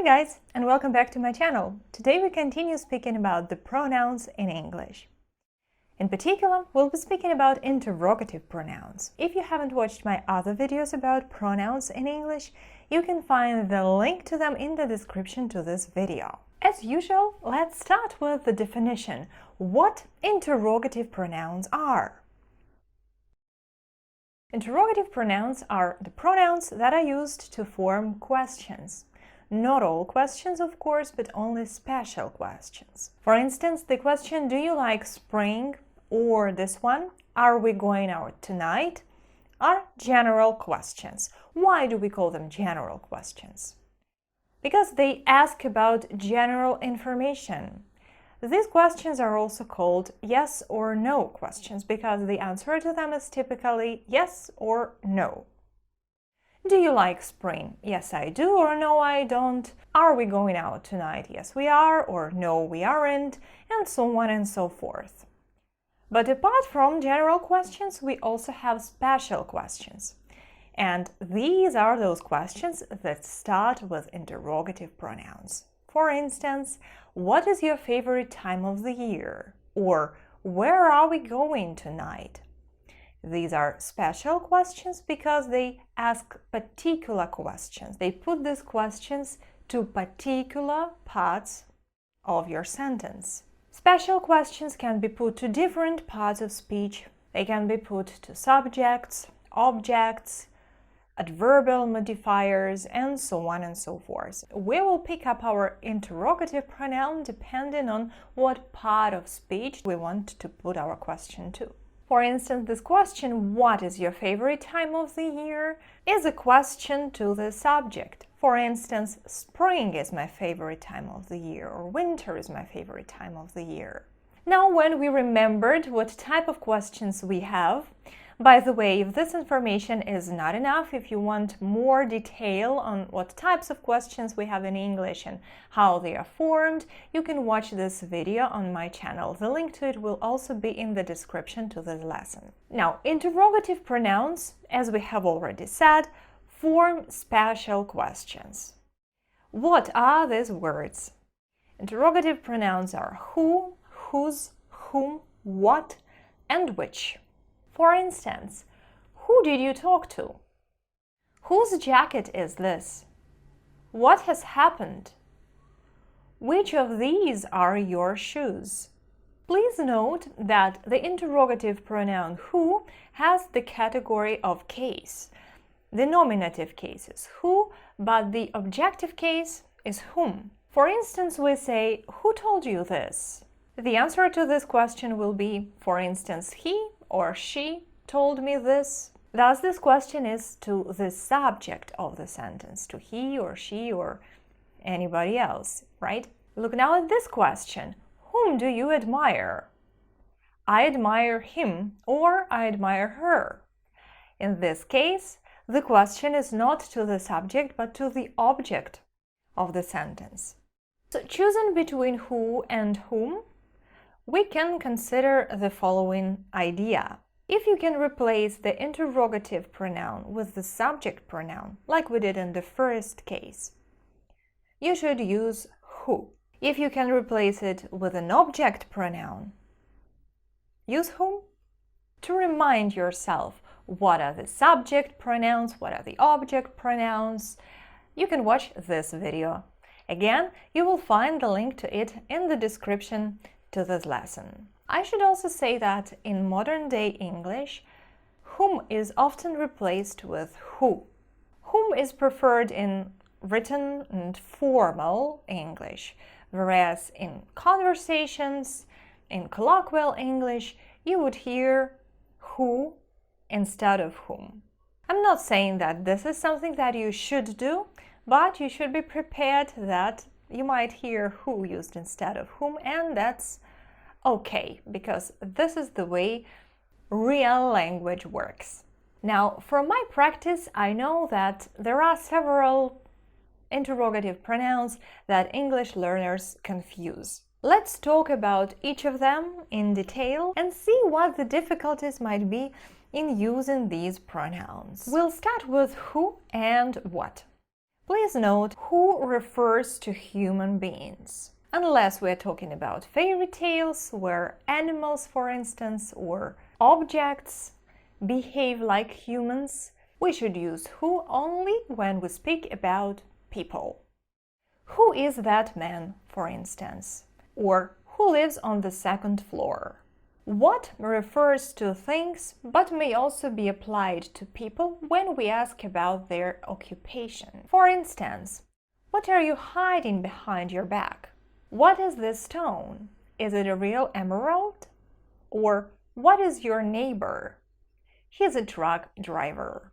Hi guys, and welcome back to my channel. Today we continue speaking about the pronouns in English. In particular, we'll be speaking about interrogative pronouns. If you haven't watched my other videos about pronouns in English, you can find the link to them in the description to this video. As usual, let's start with the definition. What interrogative pronouns are? Interrogative pronouns are the pronouns that are used to form questions. Not all questions, of course, but only special questions. For instance, the question, do you like spring? Or this one, are we going out tonight? Are general questions. Why do we call them general questions? Because they ask about general information. These questions are also called yes or no questions because the answer to them is typically yes or no. Do you like spring? Yes, I do, or no, I don't. Are we going out tonight? Yes, we are, or no, we aren't, and so on and so forth. But apart from general questions, we also have special questions. And these are those questions that start with interrogative pronouns. For instance, what is your favorite time of the year? Or where are we going tonight? These are special questions because they ask particular questions. They put these questions to particular parts of your sentence. Special questions can be put to different parts of speech. They can be put to subjects, objects, adverbial modifiers, and so on and so forth. We will pick up our interrogative pronoun depending on what part of speech we want to put our question to. For instance, this question, what is your favorite time of the year, is a question to the subject. For instance, spring is my favorite time of the year, or winter is my favorite time of the year. Now, when we remembered what type of questions we have, by the way, if this information is not enough, if you want more detail on what types of questions we have in English and how they are formed, you can watch this video on my channel. The link to it will also be in the description to this lesson. Now, interrogative pronouns, as we have already said, form special questions. What are these words? Interrogative pronouns are who, whose, whom, what, and which. For instance, who did you talk to? Whose jacket is this? What has happened? Which of these are your shoes? Please note that the interrogative pronoun who has the category of case. The nominative case is who, but the objective case is whom. For instance, we say, who told you this? The answer to this question will be, for instance, he or she told me this. Thus, this question is to the subject of the sentence, to he or she or anybody else, right? Look now at this question. Whom do you admire? I admire him or I admire her. In this case, the question is not to the subject but to the object of the sentence. So, choosing between who and whom, we can consider the following idea. If you can replace the interrogative pronoun with the subject pronoun, like we did in the first case, you should use who. If you can replace it with an object pronoun, use whom. To remind yourself what are the subject pronouns, what are the object pronouns, you can watch this video. Again, you will find the link to it in the description to this lesson. I should also say that in modern-day English, whom is often replaced with who. Whom is preferred in written and formal English, whereas in conversations, in colloquial English, you would hear who instead of whom. I'm not saying that this is something that you should do, but you should be prepared that you might hear who used instead of whom, and that's okay, because this is the way real language works. Now, from my practice, I know that there are several interrogative pronouns that English learners confuse. Let's talk about each of them in detail and see what the difficulties might be in using these pronouns. We'll start with who and what. Please note who refers to human beings. Unless we're talking about fairy tales, where animals, for instance, or objects behave like humans, we should use who only when we speak about people. Who is that man, for instance? Or who lives on the second floor? What refers to things but may also be applied to people when we ask about their occupation. For instance, what are you hiding behind your back? What is this stone? Is it a real emerald? Or what is your neighbor? He's a truck driver.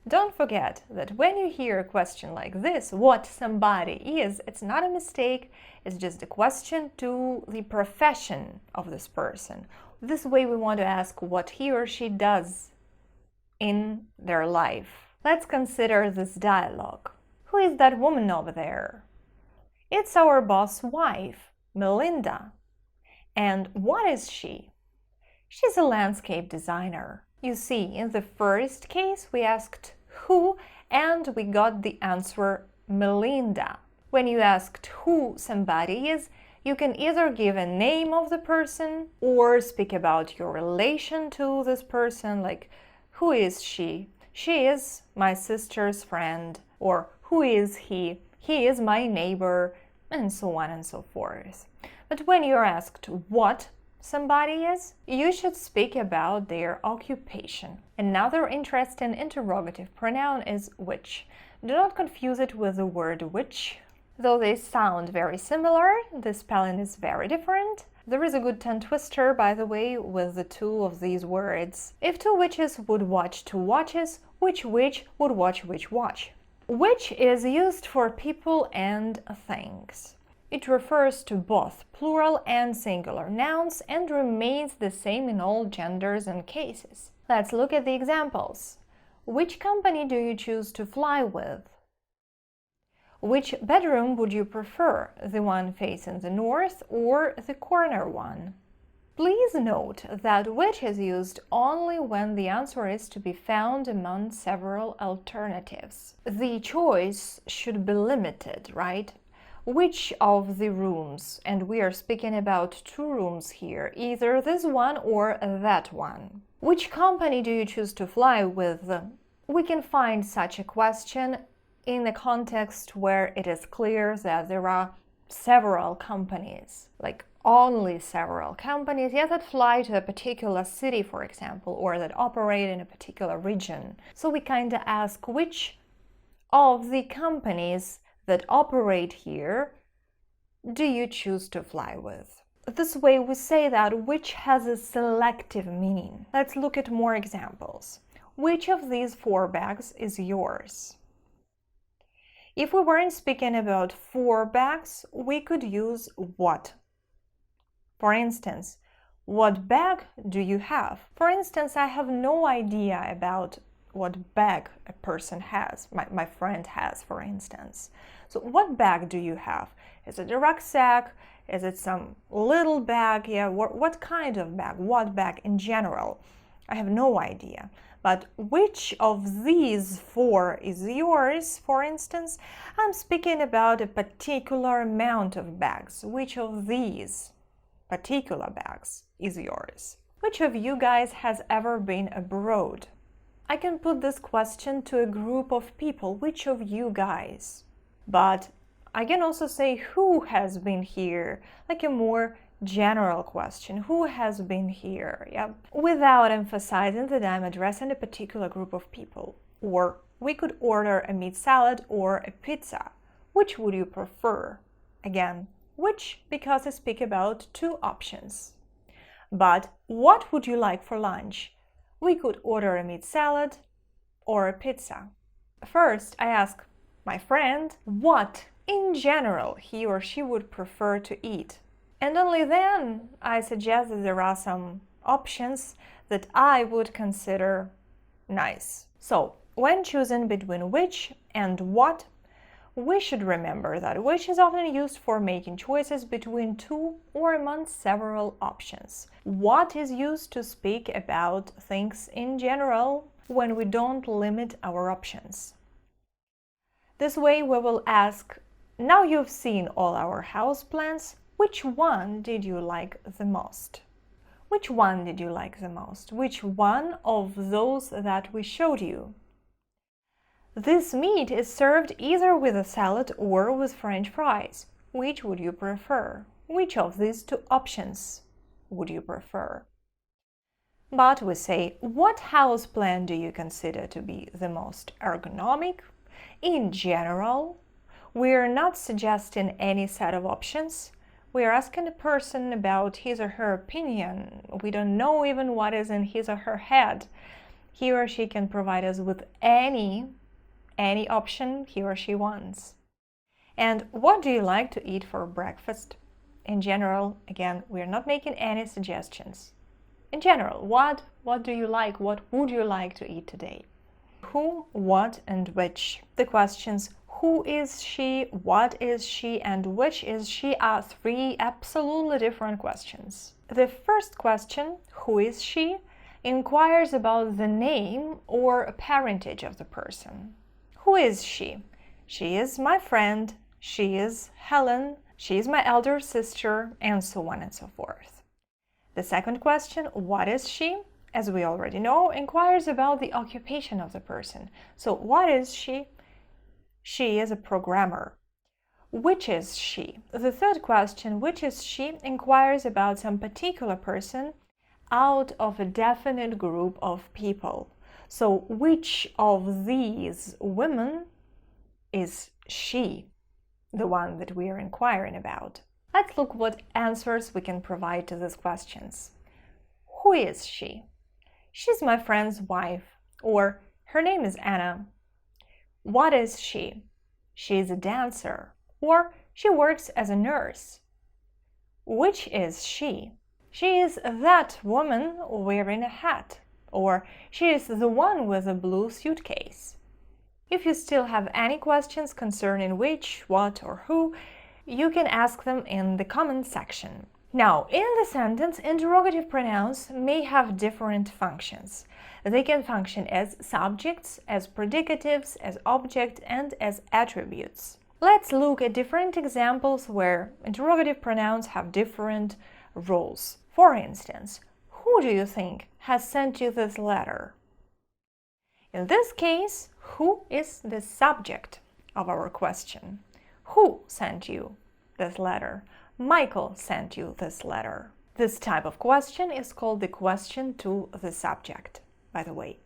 Don't forget that when you hear a question like this, what somebody is, it's not a mistake, it's just a question to the profession of this person. This way we want to ask what he or she does in their life. Let's consider this dialogue. Who is that woman over there? It's our boss' wife, Melinda. And what is she? She's a landscape designer. You see, in the first case, we asked who and we got the answer Melinda. When you asked who somebody is, you can either give a name of the person or speak about your relation to this person, like who is she? She is my sister's friend. Or who is he? He is my neighbor, and so on and so forth. But when you're asked what somebody is, you should speak about their occupation. Another interesting interrogative pronoun is which. Do not confuse it with the word which. Though they sound very similar, the spelling is very different. There is a good tongue twister, by the way, with the two of these words. If two witches would watch two watches, which witch would watch which watch? Which is used for people and things. It refers to both plural and singular nouns and remains the same in all genders and cases. Let's look at the examples. Which company do you choose to fly with? Which bedroom would you prefer, the one facing the north or the corner one? Please note that which is used only when the answer is to be found among several alternatives. The choice should be limited, right? Which of the rooms, and we are speaking about two rooms here, either this one or that one. Which company do you choose to fly with? We can find such a question in a context where it is clear that there are several companies, like only several companies, that fly to a particular city, for example, or that operate in a particular region. So we kind of ask which of the companies that operate here do you choose to fly with? This way we say that which has a selective meaning. Let's look at more examples. Which of these 4 bags is yours? If we weren't speaking about 4 bags, we could use what. For instance, what bag do you have? For instance, I have no idea about what bag a person has, my friend has, for instance. So what bag do you have? Is it a rucksack? Is it some little bag? What kind of bag? What bag in general? I have no idea. But which of these 4 is yours, for instance? I'm speaking about a particular amount of bags. Which of these particular bags is yours? Which of you guys has ever been abroad? I can put this question to a group of people, which of you guys? But I can also say who has been here, like a more general question, who has been here, without emphasizing that I'm addressing a particular group of people. Or we could order a meat salad or a pizza. Which would you prefer? Again, which, because I speak about 2 options. But what would you like for lunch? We could order a meat salad or a pizza. First, I ask my friend what, in general, he or she would prefer to eat. And only then I suggest that there are some options that I would consider nice. So, when choosing between which and what, we should remember that which is often used for making choices between 2 or among several options. What is used to speak about things in general when we don't limit our options. This way we will ask, now you've seen all our houseplants, which one did you like the most? Which one did you like the most? Which one of those that we showed you? This meat is served either with a salad or with French fries. Which would you prefer? Which of these two options would you prefer? But we say, what houseplant do you consider to be the most ergonomic? In general, we are not suggesting any set of options. We are asking a person about his or her opinion. We don't know even what is in his or her head. He or she can provide us with any option he or she wants. And what do you like to eat for breakfast? In general, again, we are not making any suggestions. In general, what do you like? What would you like to eat today? Who, what, and which. The questions who is she, what is she, and which is she are three absolutely different questions. The first question, who is she, inquires about the name or parentage of the person. Who is she? She is my friend, she is Helen, she is my elder sister, and so on and so forth. The second question, what is she? As we already know, inquires about the occupation of the person. So, what is she? She is a programmer. Which is she? The third question, which is she, inquires about some particular person out of a definite group of people. So, which of these women is she, the one that we are inquiring about? Let's look what answers we can provide to these questions. Who is she? She's my friend's wife, or her name is Anna. What is she? She is a dancer, or she works as a nurse. Which is she? She is that woman wearing a hat, or she is the one with a blue suitcase. If you still have any questions concerning which, what, or who, you can ask them in the comment section. Now, in the sentence, interrogative pronouns may have different functions. They can function as subjects, as predicatives, as object, and as attributes. Let's look at different examples where interrogative pronouns have different roles. For instance, who do you think has sent you this letter? In this case, who is the subject of our question? Who sent you this letter? Michael sent you this letter. This type of question is called the question to the subject, by the way.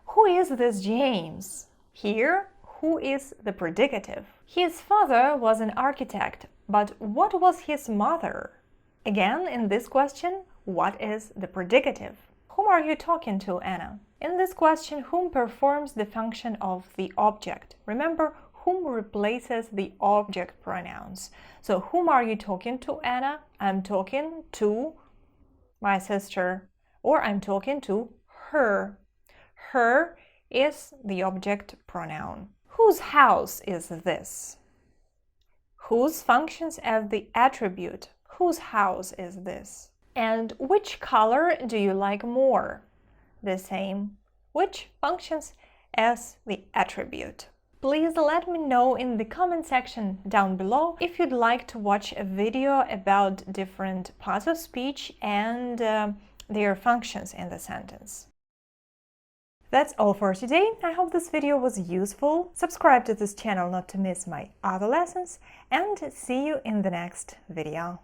Who is this James? Here, who is the predicative? His father was an architect, but what was his mother? Again, in this question, what is the predicative? Whom are you talking to, Anna? In this question, whom performs the function of the object? Remember, whom replaces the object pronouns. So, whom are you talking to, Anna? I'm talking to my sister, or I'm talking to her. Her is the object pronoun. Whose house is this? Whose functions as the attribute? Whose house is this? And which color do you like more? The same. Which functions as the attribute? Please let me know in the comment section down below if you'd like to watch a video about different parts of speech and their functions in the sentence. That's all for today. I hope this video was useful. Subscribe to this channel not to miss my other lessons, and see you in the next video.